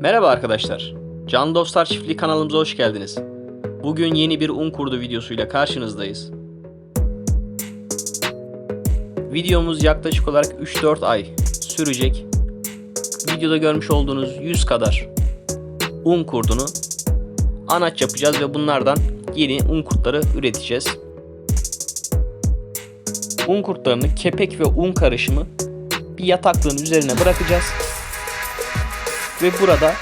Merhaba arkadaşlar. Can Dostlar Çiftliği kanalımıza hoş geldiniz. Bugün yeni bir un kurdu videosuyla karşınızdayız. Videomuz yaklaşık olarak 3-4 ay sürecek. Videoda görmüş olduğunuz 100 kadar un kurdunu anaç yapacağız ve bunlardan yeni un kurtları üreteceğiz. Un kurtlarını kepek ve un karışımı bir yataklığın üzerine bırakacağız. Ve burada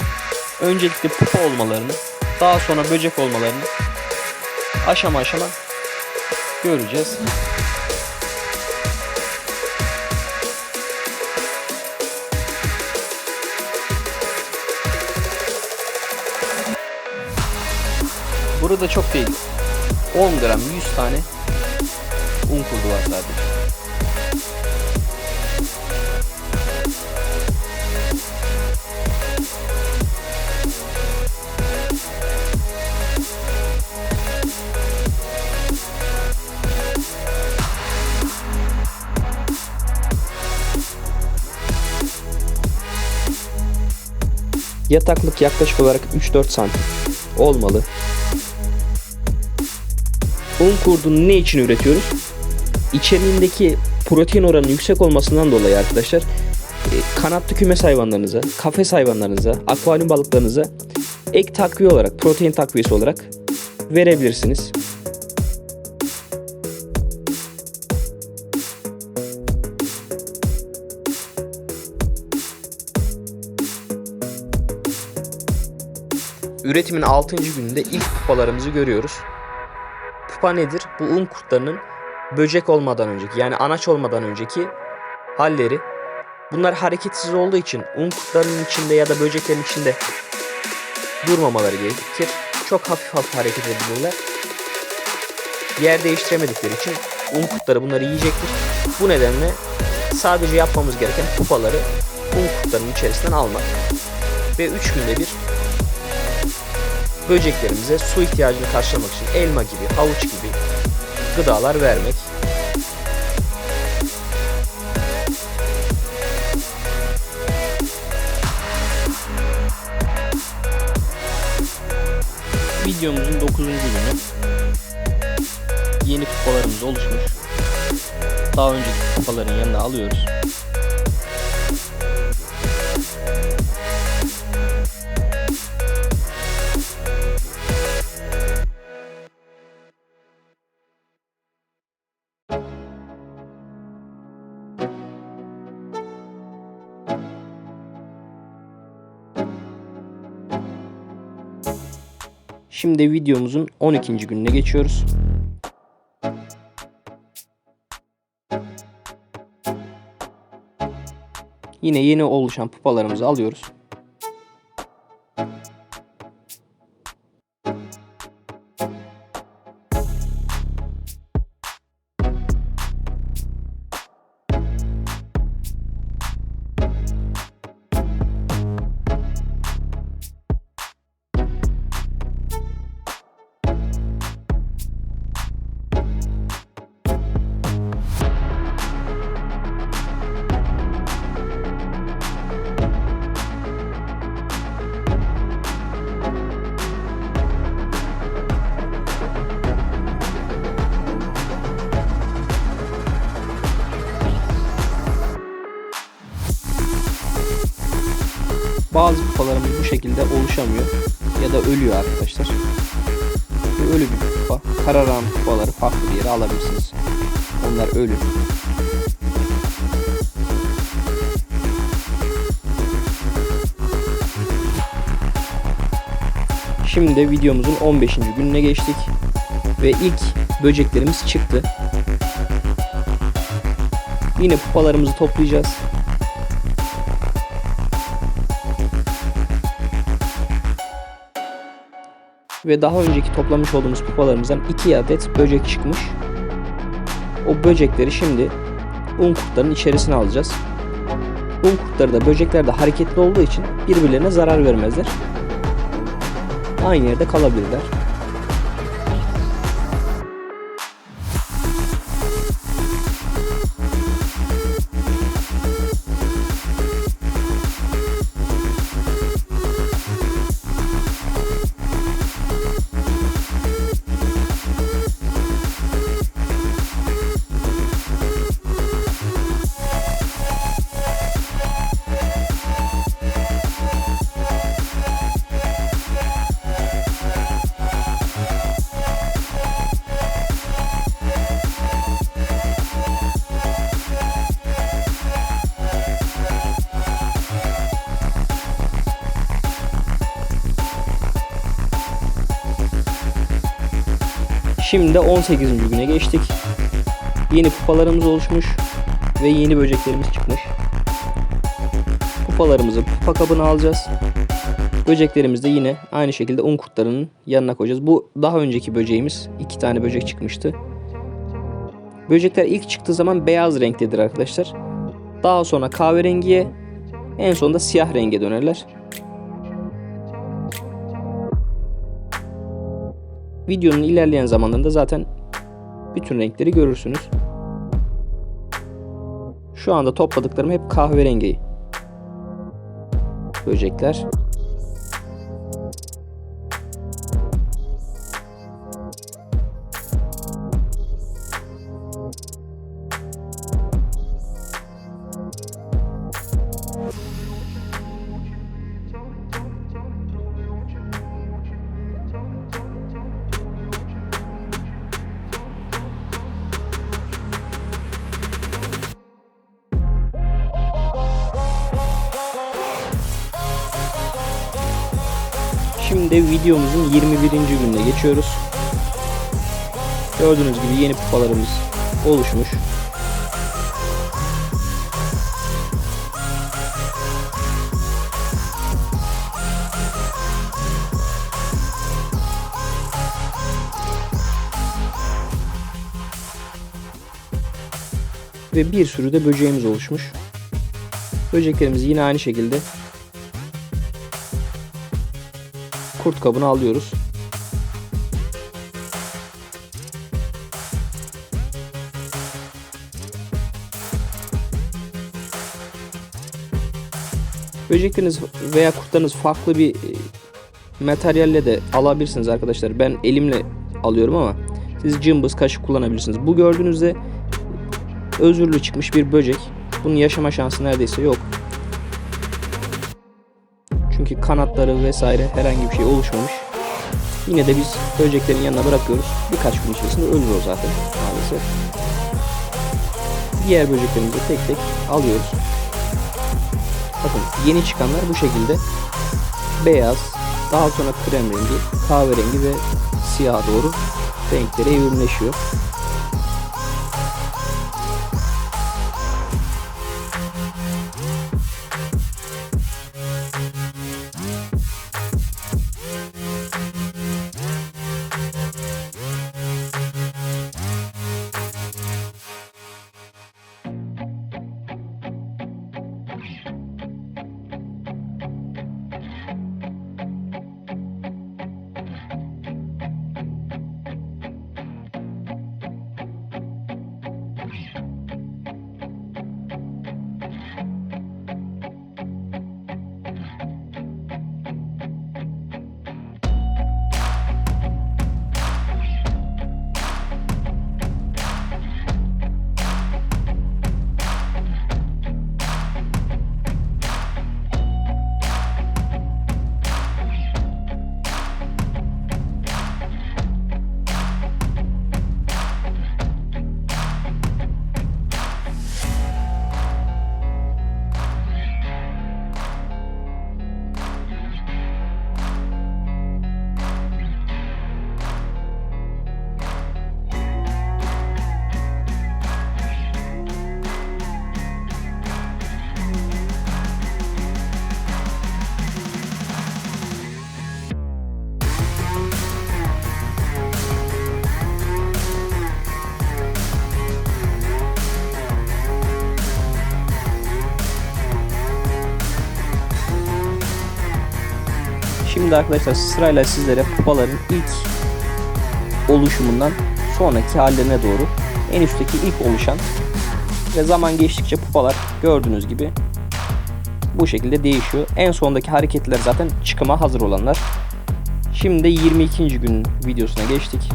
öncelikle pupa olmalarını, daha sonra böcek olmalarını aşama aşama göreceğiz. Burada çok değil, 10 gram 100 tane un kurdu var sadece. Yataklık yaklaşık olarak 3-4 santim olmalı. Un kurdunu ne için üretiyoruz? İçeriğindeki protein oranının yüksek olmasından dolayı arkadaşlar kanatlı kümes hayvanlarınıza, kafes hayvanlarınıza, akvaryum balıklarınıza ek takviye olarak, protein takviyesi olarak verebilirsiniz. Üretimin 6. gününde ilk pupalarımızı görüyoruz. Pupa nedir? Bu un kurtlarının böcek olmadan önceki, yani anaç olmadan önceki halleri. Bunlar hareketsiz olduğu için un kurtlarının içinde ya da böceklerin içinde durmamaları gerekir. Çok hafif hafif hareket edebilirler. Yer değiştiremedikleri için un kurtları bunları yiyecektir. Bu nedenle sadece yapmamız gereken pupaları un kurtlarının içerisinden almak. Ve 3 günde bir böceklerimize su ihtiyacını karşılamak için elma gibi, havuç gibi gıdalar vermek. Videomuzun 9. günü. Yeni kupalarımız oluşmuş. Daha önceki kupaların yanına alıyoruz. Şimdi videomuzun 12. gününe geçiyoruz. Yine yeni oluşan pupalarımızı alıyoruz. Bazı pupalarımız bu şekilde oluşamıyor ya da ölüyor arkadaşlar. Bu ölü bir pupa. Kararan pupaları farklı bir yere alabilirsiniz. Onlar ölü. Şimdi de videomuzun 15. gününe geçtik ve ilk böceklerimiz çıktı. Yine pupalarımızı toplayacağız. Ve daha önceki toplamış olduğumuz pupalarımızdan 2 adet böcek çıkmış. O böcekleri şimdi un kurtlarının içerisine alacağız. Un kurtları da böcekler de hareketli olduğu için birbirlerine zarar vermezler. Aynı yerde kalabilirler. Şimdi de 18. güne geçtik. Yeni pupalarımız oluşmuş ve yeni böceklerimiz çıkmış. Pupalarımızı pupa kabına alacağız. Böceklerimizi de yine aynı şekilde un kurtlarının yanına koyacağız. Bu daha önceki böceğimiz. 2 tane böcek çıkmıştı. Böcekler ilk çıktığı zaman beyaz renktedir arkadaşlar. Daha sonra kahverengiye, en sonunda siyah renge dönerler. Videonun ilerleyen zamanlarında zaten bütün renkleri görürsünüz. Şu anda topladıklarım hep kahverengi böcekler. Şimdi videomuzun 21. gününe geçiyoruz. Gördüğünüz gibi yeni pupalarımız oluşmuş. Ve bir sürü de böceğimiz oluşmuş. Böceklerimizi yine aynı şekilde kurt kabına alıyoruz. Böcekleriniz veya kurtlarınız farklı bir materyalle de alabilirsiniz arkadaşlar. Ben elimle alıyorum ama siz cımbız, kaşık kullanabilirsiniz. Bu gördüğünüzde özürlü çıkmış bir böcek. Bunun yaşama şansı neredeyse yok. Çünkü kanatları vesaire herhangi bir şey oluşmamış. Yine de biz böceklerin yanına bırakıyoruz. Birkaç gün içerisinde ölür o zaten maalesef. Diğer böceklerimizi tek tek alıyoruz. Bakın yeni çıkanlar bu şekilde beyaz, daha sonra krem rengi, kahverengi ve siyah doğru renklere evrimleşiyor. Şimdi arkadaşlar sırayla sizlere pupaların ilk oluşumundan sonraki hallerine doğru, en üstteki ilk oluşan ve zaman geçtikçe pupalar gördüğünüz gibi bu şekilde değişiyor. En sondaki hareketler zaten çıkıma hazır olanlar. Şimdi 22. gün videosuna geçtik.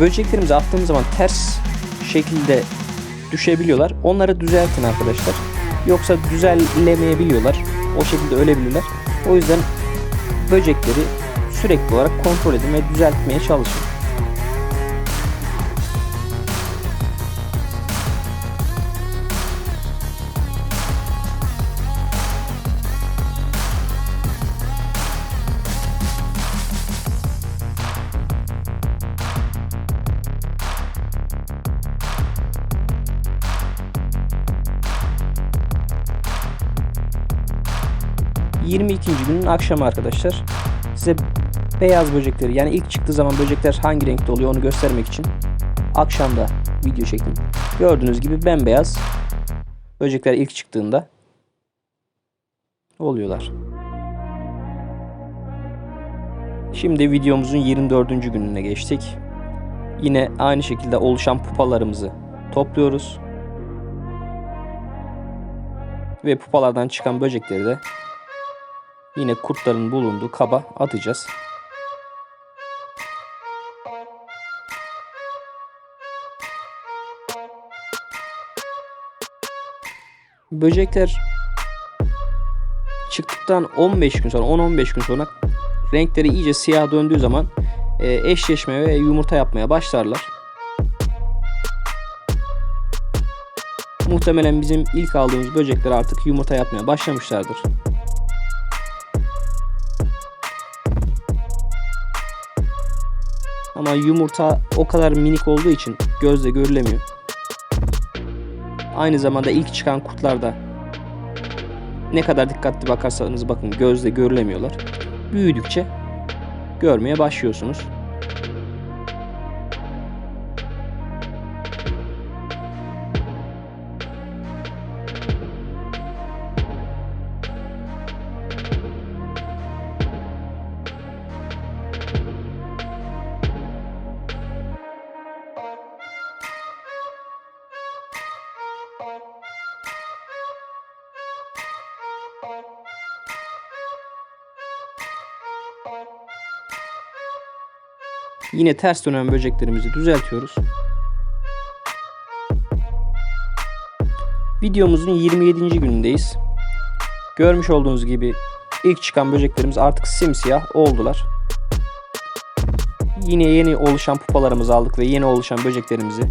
Böceklerimizi attığımız zaman ters şekilde düşebiliyorlar. Onları düzeltin arkadaşlar. Yoksa düzellemeyebiliyorlar. O şekilde ölebilirler. O yüzden böcekleri sürekli olarak kontrol edin ve düzeltmeye çalışın. ...22. günün akşamı arkadaşlar. Size beyaz böcekleri, yani ilk çıktığı zaman böcekler hangi renkte oluyor onu göstermek için akşamda video çektim. Gördüğünüz gibi bembeyaz böcekler ilk çıktığında oluyorlar. Şimdi videomuzun 24. gününe geçtik. Yine aynı şekilde oluşan pupalarımızı topluyoruz. Ve pupalardan çıkan böcekleri de yine kurtların bulunduğu kaba atacağız. Böcekler çıktıktan 15 gün sonra, 10-15 gün sonra renkleri iyice siyah döndüğü zaman eşleşme ve yumurta yapmaya başlarlar. Muhtemelen bizim ilk aldığımız böcekler artık yumurta yapmaya başlamışlardır. Ama yumurta o kadar minik olduğu için gözle görülemiyor. Aynı zamanda ilk çıkan kurtlar da ne kadar dikkatli bakarsanız bakın gözle görülemiyorlar. Büyüdükçe görmeye başlıyorsunuz. Yine ters dönen böceklerimizi düzeltiyoruz. Videomuzun 27. günündeyiz. Görmüş olduğunuz gibi ilk çıkan böceklerimiz artık simsiyah oldular. Yine yeni oluşan pupalarımızı aldık ve yeni oluşan böceklerimizi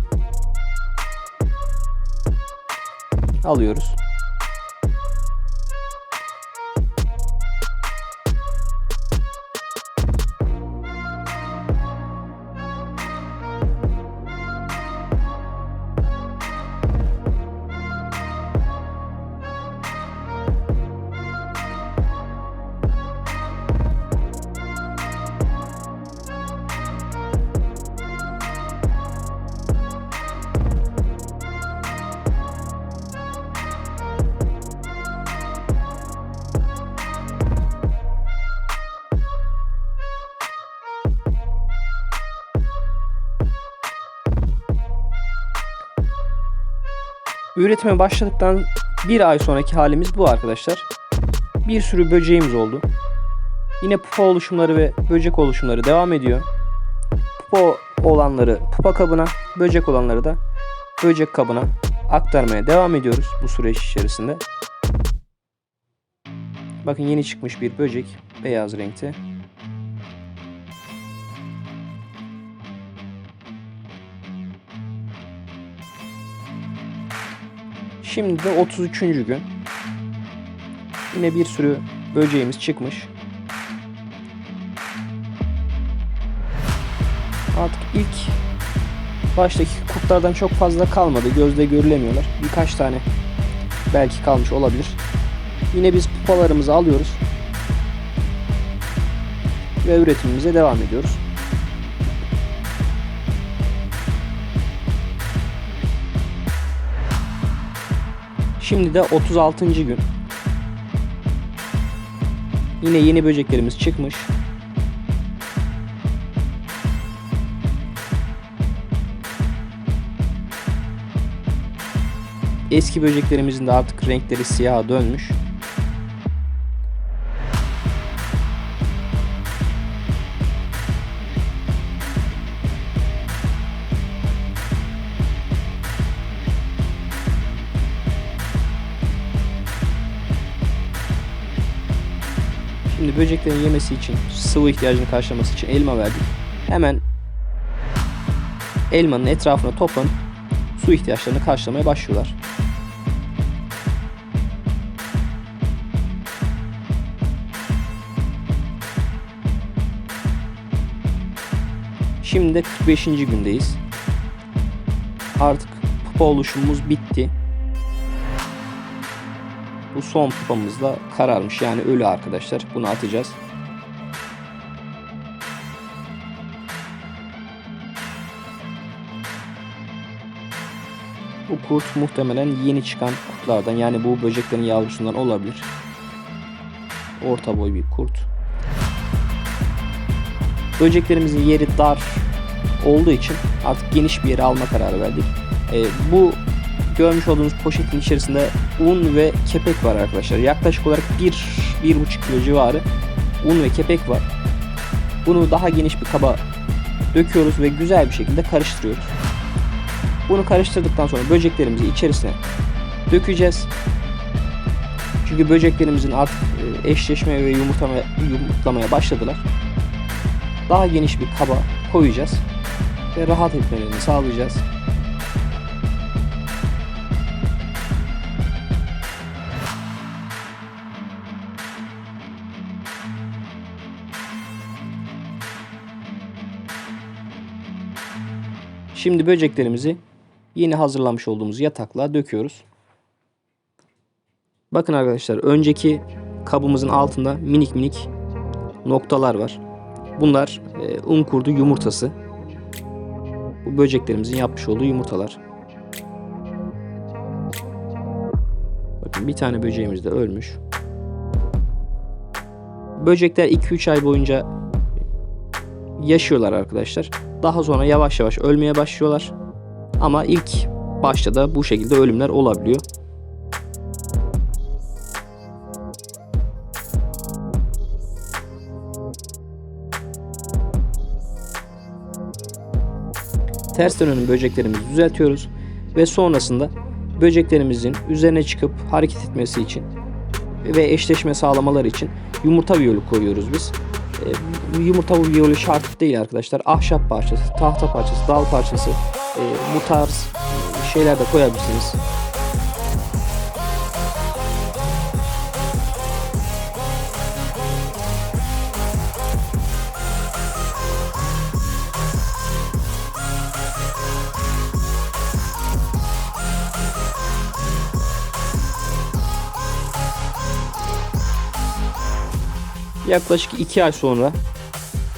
alıyoruz. Üretime başladıktan bir ay sonraki halimiz bu arkadaşlar. Bir sürü böceğimiz oldu. Yine pupa oluşumları ve böcek oluşumları devam ediyor. Pupa olanları pupa kabına, böcek olanları da böcek kabına aktarmaya devam ediyoruz bu süreç içerisinde. Bakın yeni çıkmış bir böcek beyaz renkte. Şimdi de 33. gün. Yine bir sürü böceğimiz çıkmış. Artık ilk baştaki kurtlardan çok fazla kalmadı. Gözle görülemiyorlar. Birkaç tane belki kalmış olabilir. Yine biz pupalarımızı alıyoruz. Ve üretimimize devam ediyoruz. Şimdi de 36. gün. Yine yeni böceklerimiz çıkmış. Eski böceklerimizin de artık renkleri siyaha dönmüş. Şimdi böceklerin yemesi için, sıvı ihtiyacını karşılaması için elma verdik. Hemen elmanın etrafına toplanıp su ihtiyaçlarını karşılamaya başlıyorlar. Şimdi de 45. gündeyiz. Artık pupa oluşumumuz bitti. Bu son pupamız da kararmış, yani ölü arkadaşlar. Bunu atacağız. Bu kurt muhtemelen yeni çıkan kurtlardan, yani bu böceklerin yavrusundan olabilir. Orta boy bir kurt. Böceklerimizin yeri dar olduğu için artık geniş bir yere alma kararı verdik. Bu görmüş olduğunuz poşetin içerisinde un ve kepek var arkadaşlar. Yaklaşık olarak 1-1,5 kilo civarı un ve kepek var. Bunu daha geniş bir kaba döküyoruz ve güzel bir şekilde karıştırıyoruz. Bunu karıştırdıktan sonra böceklerimizi içerisine dökeceğiz. Çünkü böceklerimizin artık eşleşmeye ve yumurtlamaya başladılar. Daha geniş bir kaba koyacağız ve rahat etmelerini sağlayacağız. Şimdi böceklerimizi yeni hazırlamış olduğumuz yataklığa döküyoruz. Bakın arkadaşlar, önceki kabımızın altında minik minik noktalar var. Bunlar un kurdu yumurtası. Bu böceklerimizin yapmış olduğu yumurtalar. Bakın, bir tane böceğimiz de ölmüş. Böcekler 2-3 ay boyunca yaşıyorlar arkadaşlar. Daha sonra yavaş yavaş ölmeye başlıyorlar. Ama ilk başta da bu şekilde ölümler olabiliyor. Ters dönen böceklerimizi düzeltiyoruz ve sonrasında böceklerimizin üzerine çıkıp hareket etmesi için ve eşleşme sağlamaları için yumurta viyolu koyuyoruz biz. Yumurta viyolu şart değil arkadaşlar. Ahşap parçası, tahta parçası, dal parçası, bu tarz şeyler de koyabilirsiniz. Yaklaşık 2 ay sonra,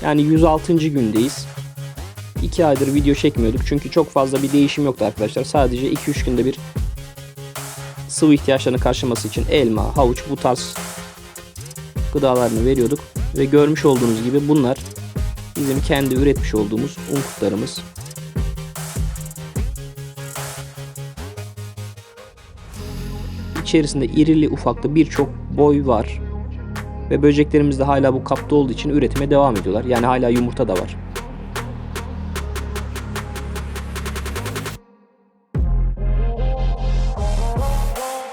yani 106. gündeyiz. 2 aydır video çekmiyorduk çünkü çok fazla bir değişim yoktu arkadaşlar. Sadece 2-3 günde bir sıvı ihtiyaçlarını karşılaması için elma, havuç, bu tarz gıdalarını veriyorduk. Ve görmüş olduğunuz gibi bunlar bizim kendi üretmiş olduğumuz un kurtlarımız. İçerisinde irili ufaklı birçok boy var. Ve böceklerimiz de hala bu kapta olduğu için üretime devam ediyorlar. Yani hala yumurta da var.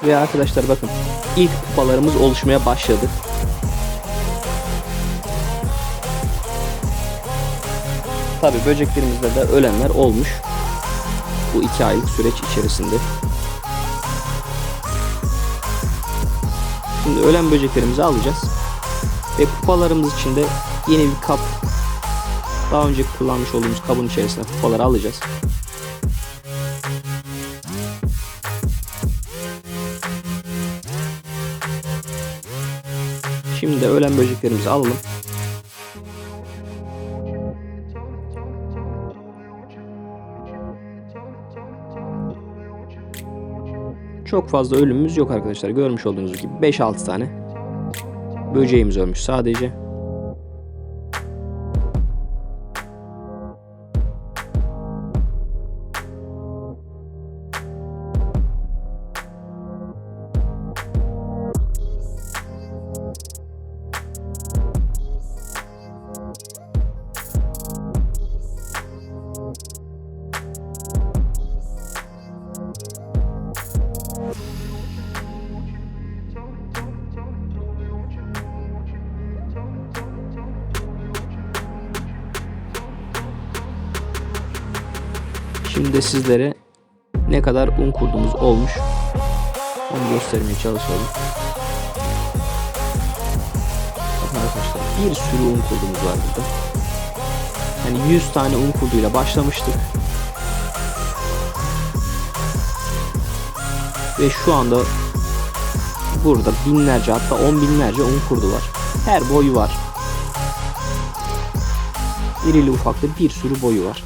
Ve arkadaşlar bakın, ilk pupalarımız oluşmaya başladı. Tabi böceklerimizde de ölenler olmuş. Bu 2 aylık süreç içerisinde. Şimdi ölen böceklerimizi alacağız. Ve pupalarımız için de yeni bir kap, daha önce kullanmış olduğumuz kabın içerisine pupaları alacağız. Şimdi de ölen böceklerimizi alalım. Çok fazla ölümümüz yok arkadaşlar. Görmüş olduğunuz gibi 5-6 tane böceğimiz ölmüş sadece. Şimdi de sizlere ne kadar un kurdumuz olmuş onu göstermeye çalışalım. Bakın arkadaşlar, bir sürü un kurdumuz var burada. Yani 100 tane un kurduyla başlamıştık. Ve şu anda burada binlerce, hatta 10 binlerce un kurdu var. Her boyu var. İrili ufaklı bir sürü boyu var.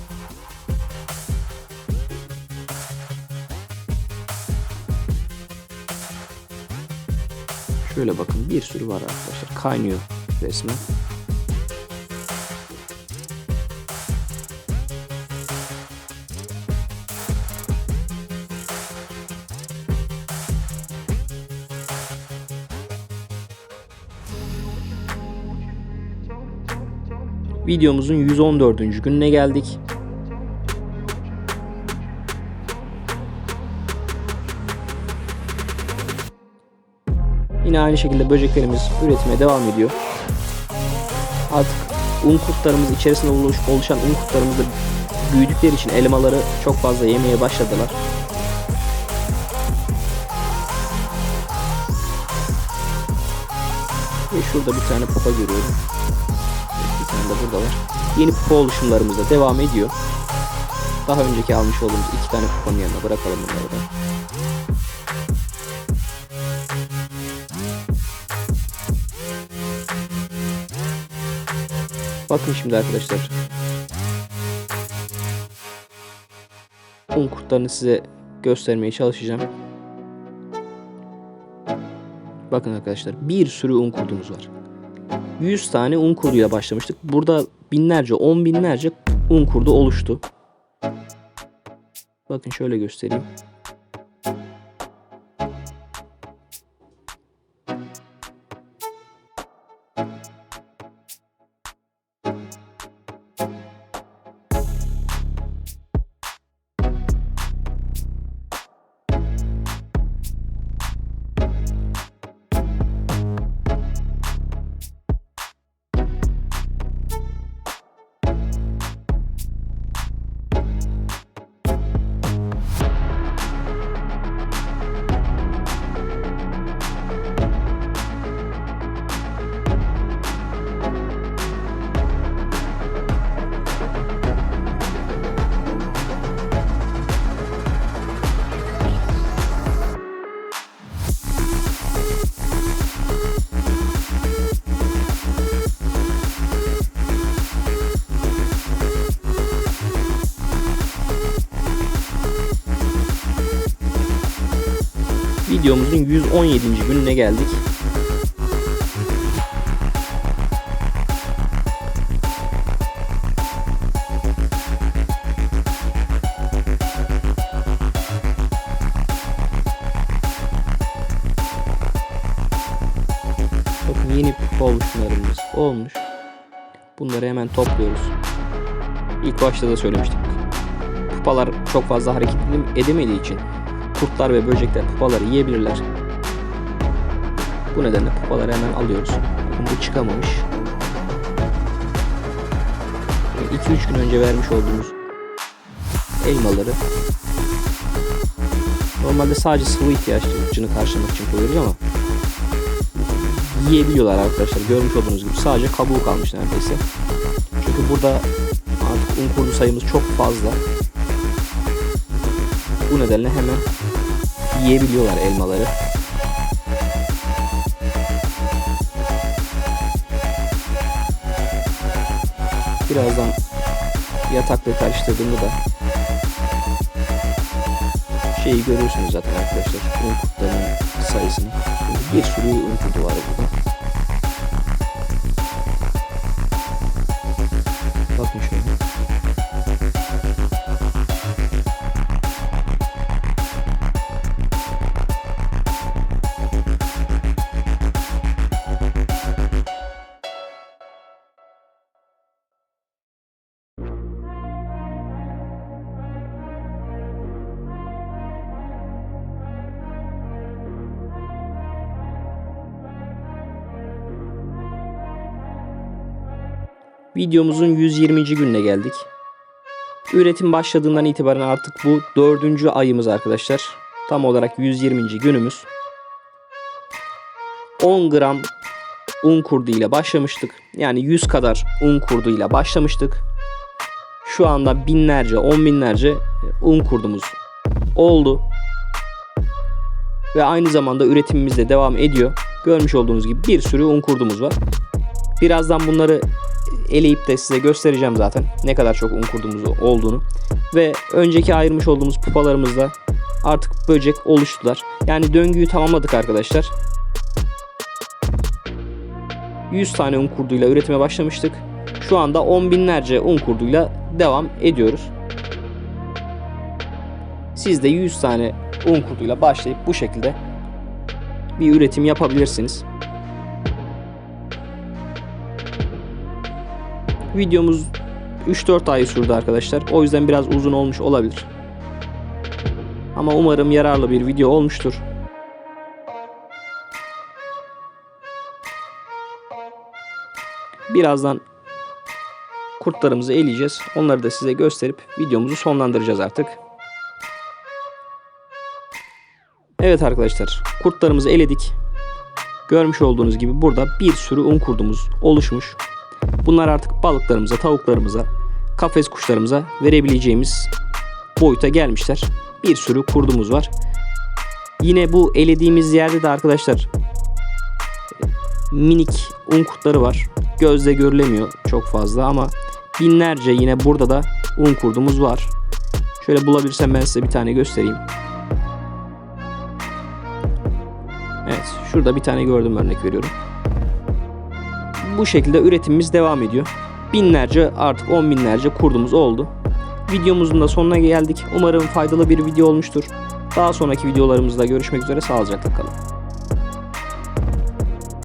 Şöyle bakın, bir sürü var arkadaşlar. Kaynıyor resmen. Videomuzun 114. gününe geldik. Yine aynı şekilde böceklerimiz üretime devam ediyor. Artık un kurtlarımız, içerisinde oluşan un kurtlarımız da büyüdükleri için elmaları çok fazla yemeye başladılar. Ve şurada bir tane pupa görüyorum. Bir tane de burada var. Yeni pupa oluşumlarımız da devam ediyor. Daha önceki almış olduğumuz 2 tane pupanın yanına bırakalım bunları da. Bakın şimdi arkadaşlar. Un kurtlarını size göstermeye çalışacağım. Bakın arkadaşlar, bir sürü un kurdumuz var. 100 tane un kurduyla başlamıştık. Burada binlerce, 10 binlerce un kurdu oluştu. Bakın şöyle göstereyim. Videomuzun 117. gününe geldik. Bakın, yeni pupa oluşumlarımız olmuş. Bunları hemen topluyoruz. İlk başta da söylemiştik. Pupalar çok fazla hareket edemediği için kurtlar ve böcekler pupaları yiyebilirler. Bu nedenle pupaları hemen alıyoruz. Bakın, bu çıkamamış. 2-3 gün önce vermiş olduğumuz elmaları normalde sadece sıvı ihtiyacını karşılamak için koyuyoruz ama yiyebiliyorlar arkadaşlar. Görmüş olduğunuz gibi sadece kabuğu kalmış neredeyse. Çünkü burada artık un kurdu sayımız çok fazla. Bu nedenle hemen yiyebiliyorlar elmaları. Birazdan yatakla karıştırdığımda da şeyi görürsünüz zaten arkadaşlar. Un kurtlarının sayısını. Bir sürü un kurdu var burada. Bakın şöyle. Videomuzun 120. gününe geldik. Üretim başladığından itibaren artık bu 4. ayımız arkadaşlar. Tam olarak 120. günümüz. 10 gram un kurdu ile başlamıştık. Yani 100 kadar un kurdu ile başlamıştık. Şu anda binlerce, 10 binlerce un kurdumuz oldu. Ve aynı zamanda üretimimiz de devam ediyor. Görmüş olduğunuz gibi bir sürü un kurdumuz var. Birazdan bunları eleyip de size göstereceğim zaten. Ne kadar çok un kurdumuz olduğunu. Ve önceki ayırmış olduğumuz pupalarımızda artık böcek oluştular. Yani döngüyü tamamladık arkadaşlar. 100 tane un kurduyla üretime başlamıştık. Şu anda 10 binlerce un kurduyla devam ediyoruz. Siz de 100 tane un kurduyla başlayıp bu şekilde bir üretim yapabilirsiniz. Videomuz 3-4 ay sürdü arkadaşlar. O yüzden biraz uzun olmuş olabilir. Ama umarım yararlı bir video olmuştur. Birazdan kurtlarımızı eleyeceğiz. Onları da size gösterip videomuzu sonlandıracağız artık. Evet arkadaşlar, kurtlarımızı eledik. Görmüş olduğunuz gibi burada bir sürü un kurdumuz oluşmuş. Bunlar artık balıklarımıza, tavuklarımıza, kafes kuşlarımıza verebileceğimiz boyuta gelmişler. Bir sürü kurdumuz var. Yine bu elediğimiz yerde de arkadaşlar minik un kurtları var. Gözle görülemiyor çok fazla ama binlerce yine burada da un kurdumuz var. Şöyle bulabilirsem ben size bir tane göstereyim. Evet, şurada bir tane gördüm, örnek veriyorum. Bu şekilde üretimimiz devam ediyor. Binlerce, artık 10 binlerce kurdumuz oldu. Videomuzun da sonuna geldik. Umarım faydalı bir video olmuştur. Daha sonraki videolarımızda görüşmek üzere. Sağlıcakla kalın.